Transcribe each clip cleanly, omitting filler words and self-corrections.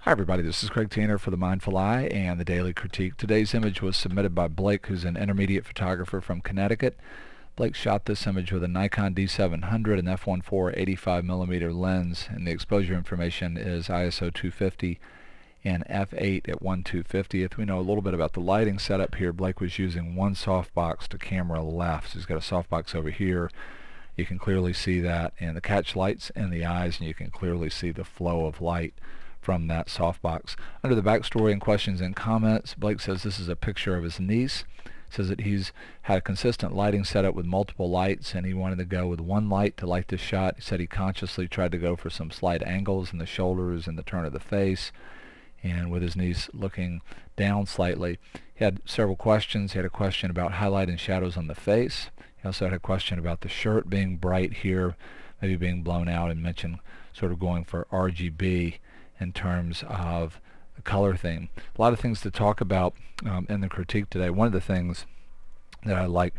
Hi everybody, this is Craig Tanner for The Mindful Eye and the Daily Critique. Today's image was submitted by Blake, who's an intermediate photographer from Connecticut. Blake shot this image with a Nikon D700 and f1.4 85mm lens, and the exposure information is ISO 250 and f8 at 1/250th. We know a little bit about the lighting setup here. Blake was using one softbox to camera left, so he's got a softbox over here. You can clearly see that, and the catch lights in the eyes, and you can clearly see the flow of light from that softbox. Under the backstory and questions and comments, Blake says this is a picture of his niece. Says that he's had a consistent lighting setup with multiple lights, and he wanted to go with one light to light this shot. He said he consciously tried to go for some slight angles in the shoulders and the turn of the face, and with his niece looking down slightly. He had several questions. He had a question about highlight and shadows on the face. He also had a question about the shirt being bright here, maybe being blown out, and mentioned sort of going for RGB in terms of the color theme. A lot of things to talk about in the critique today. One of the things that I like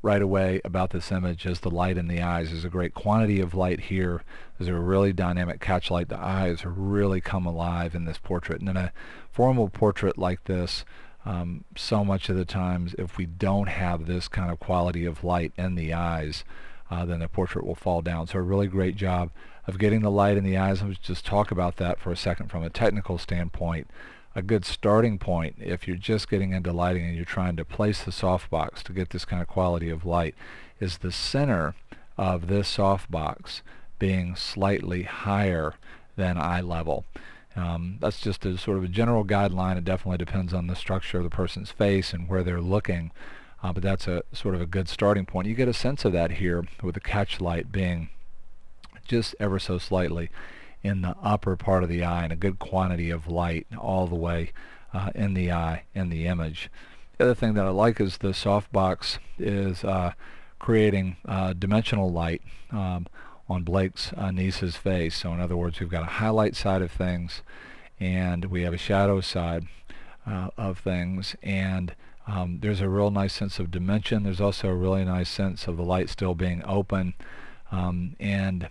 right away about this image is the light in the eyes. There's a great quantity of light here. There's a really dynamic catch light. The eyes really come alive in this portrait. And in a formal portrait like this, so much of the times if we don't have this kind of quality of light in the eyes, then the portrait will fall down. So a really great job of getting the light in the eyes. Let's just talk about that for a second from a technical standpoint. A good starting point, if you're just getting into lighting and you're trying to place the softbox to get this kind of quality of light, is the center of this softbox being slightly higher than eye level. That's just a sort of a general guideline. It definitely depends on the structure of the person's face and where they're looking, but that's a sort of a good starting point. You get a sense of that here with the catch light being just ever so slightly in the upper part of the eye, and a good quantity of light all the way in the eye in the image. The other thing that I like is the softbox is creating dimensional light on Blake's niece's face. So in other words, we've got a highlight side of things and we have a shadow side of things, and there's a real nice sense of dimension. There's also a really nice sense of the light still being open, and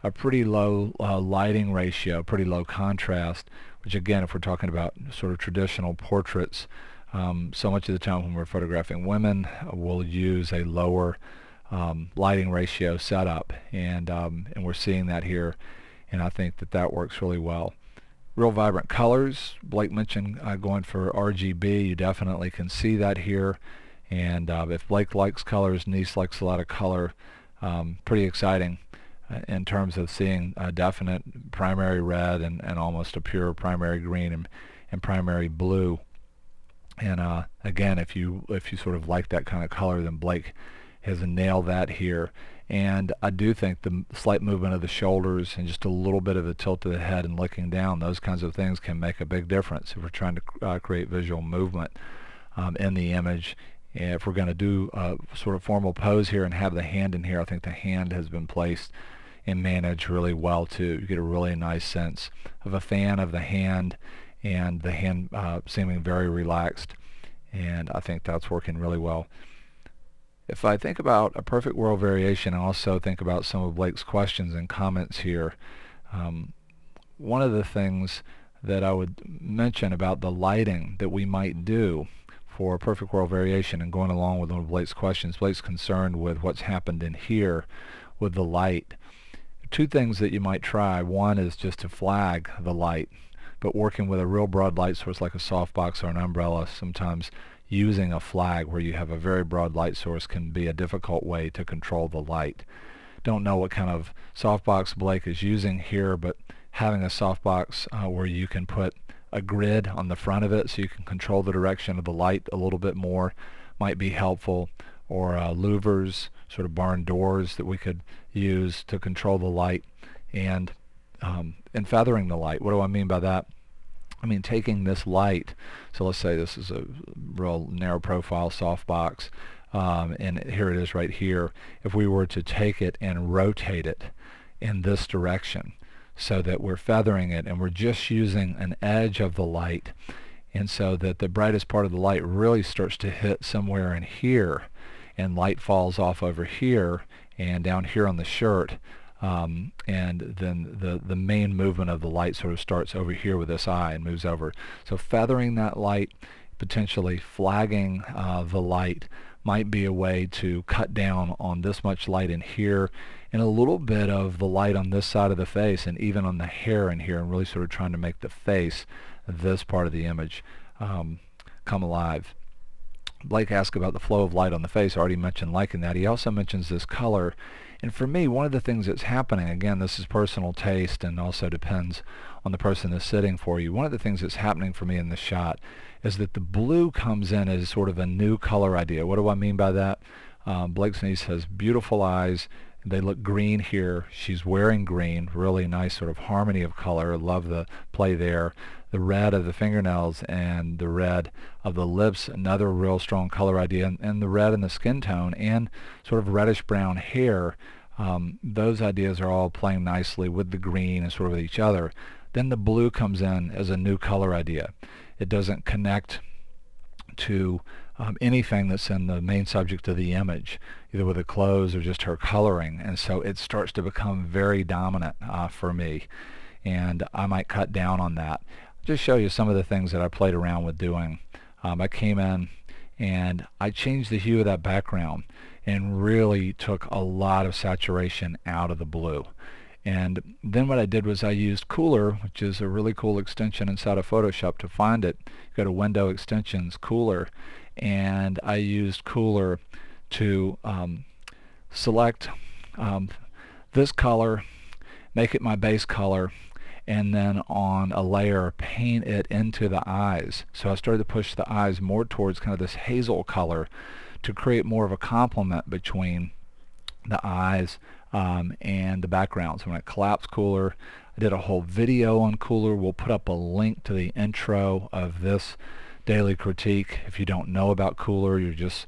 a pretty low lighting ratio, pretty low contrast, which again, if we're talking about sort of traditional portraits, so much of the time when we're photographing women, we'll use a lower lighting ratio setup, and we're seeing that here, and I think that that works really well. Real vibrant colors. Blake mentioned going for RGB. You definitely can see that here, and if Blake likes colors, niece likes a lot of color. Pretty exciting in terms of seeing a definite primary red and almost a pure primary green and primary blue. And again, if you sort of like that kind of color, then Blake has nailed that here. And I do think the slight movement of the shoulders and just a little bit of a tilt of the head and looking down, those kinds of things can make a big difference if we're trying to create visual movement in the image. And if we're going to do a sort of formal pose here and have the hand in here, I think the hand has been placed and managed really well too. You get a really nice sense of a fan of the hand, and the hand seeming very relaxed, and I think that's working really well. If I think about a perfect world variation, I also think about some of Blake's questions and comments here. One of the things that I would mention about the lighting that we might do for a perfect world variation, and going along with one of Blake's questions, Blake's concerned with what's happened in here with the light. Two things that you might try. One is just to flag the light, but working with a real broad light source like a softbox or an umbrella, sometimes using a flag where you have a very broad light source can be a difficult way to control the light. Don't know what kind of softbox Blake is using here, but having a softbox where you can put a grid on the front of it so you can control the direction of the light a little bit more might be helpful, or louvers, sort of barn doors that we could use to control the light, and feathering the light. What do I mean by that? I mean taking this light, so let's say this is a real narrow profile softbox, and here it is right here. If we were to take it and rotate it in this direction so that we're feathering it and we're just using an edge of the light, and so that the brightest part of the light really starts to hit somewhere in here, and light falls off over here and down here on the shirt, and then the main movement of the light sort of starts over here with this eye and moves over. So feathering that light, potentially flagging the light, might be a way to cut down on this much light in here and a little bit of the light on this side of the face and even on the hair in here, and really sort of trying to make the face, this part of the image, come alive. Blake asked about the flow of light on the face. I already mentioned liking that. He also mentions this color. And for me, one of the things that's happening, again, this is personal taste and also depends on the person that's sitting for you. One of the things that's happening for me in this shot is that the blue comes in as sort of a new color idea. What do I mean by that? Blake's niece has beautiful eyes. They look green here. She's wearing green, really nice sort of harmony of color. Love the play there. The red of the fingernails and the red of the lips, another real strong color idea, and the red in the skin tone and sort of reddish brown hair. Those ideas are all playing nicely with the green and sort of with each other. Then the blue comes in as a new color idea. It doesn't connect to anything that's in the main subject of the image, either with the clothes or just her coloring, and so it starts to become very dominant for me, and I might cut down on that. Just show you some of the things that I played around with doing. I came in and I changed the hue of that background and really took a lot of saturation out of the blue. And then what I did was I used Cooler, which is a really cool extension inside of Photoshop. To find it, go to Window Extensions, Cooler, and I used Cooler to select this color, make it my base color, and then on a layer paint it into the eyes. So I started to push the eyes more towards kind of this hazel color to create more of a complement between the eyes and the background. So when I collapsed Cooler, I did a whole video on Cooler. We'll put up a link to the intro of this daily critique. If you don't know about Cooler, you're just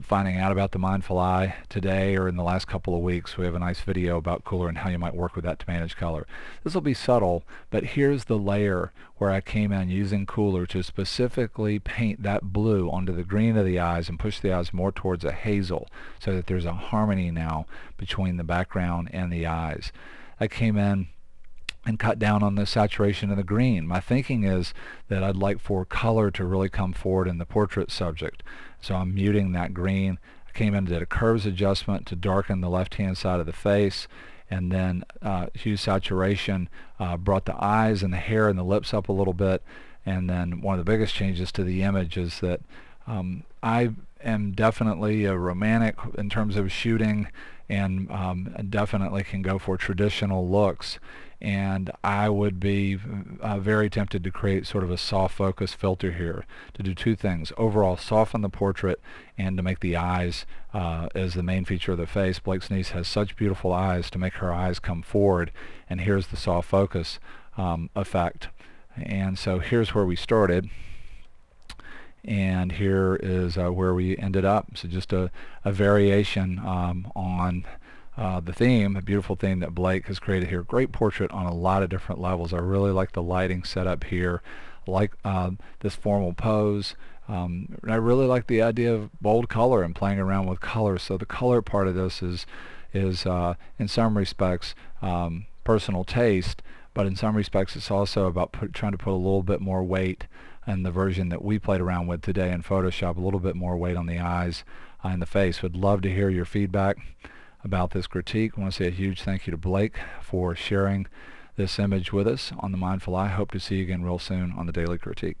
finding out about the mindful eye today or in the last couple of weeks. We have a nice video about Cooler and how you might work with that to manage color. This will be subtle, but here's the layer where I came in using Cooler to specifically paint that blue onto the green of the eyes and push the eyes more towards a hazel so that there's a harmony now between the background and the eyes. I came in and cut down on the saturation of the green. My thinking is that I'd like for color to really come forward in the portrait subject. So I'm muting that green. I came in and did a curves adjustment to darken the left-hand side of the face, and then hue saturation brought the eyes and the hair and the lips up a little bit. And then one of the biggest changes to the image is that I am definitely a romantic in terms of shooting, and definitely can go for traditional looks, and I would be very tempted to create sort of a soft focus filter here to do two things: overall soften the portrait and to make the eyes as the main feature of the face. Blake's niece has such beautiful eyes, to make her eyes come forward, and here's the soft focus effect. And so here's where we started, and here is where we ended up. So just a variation on the theme, a beautiful theme that Blake has created here. Great portrait on a lot of different levels. I really like the lighting set up here. I like this formal pose. And I really like the idea of bold color and playing around with color. So the color part of this is in some respects personal taste, but in some respects it's also about trying to put a little bit more weight in the version that we played around with today in Photoshop, a little bit more weight on the eyes and the face. Would love to hear your feedback about this critique. I want to say a huge thank you to Blake for sharing this image with us on the Mindful Eye. Hope to see you again real soon on the Daily Critique.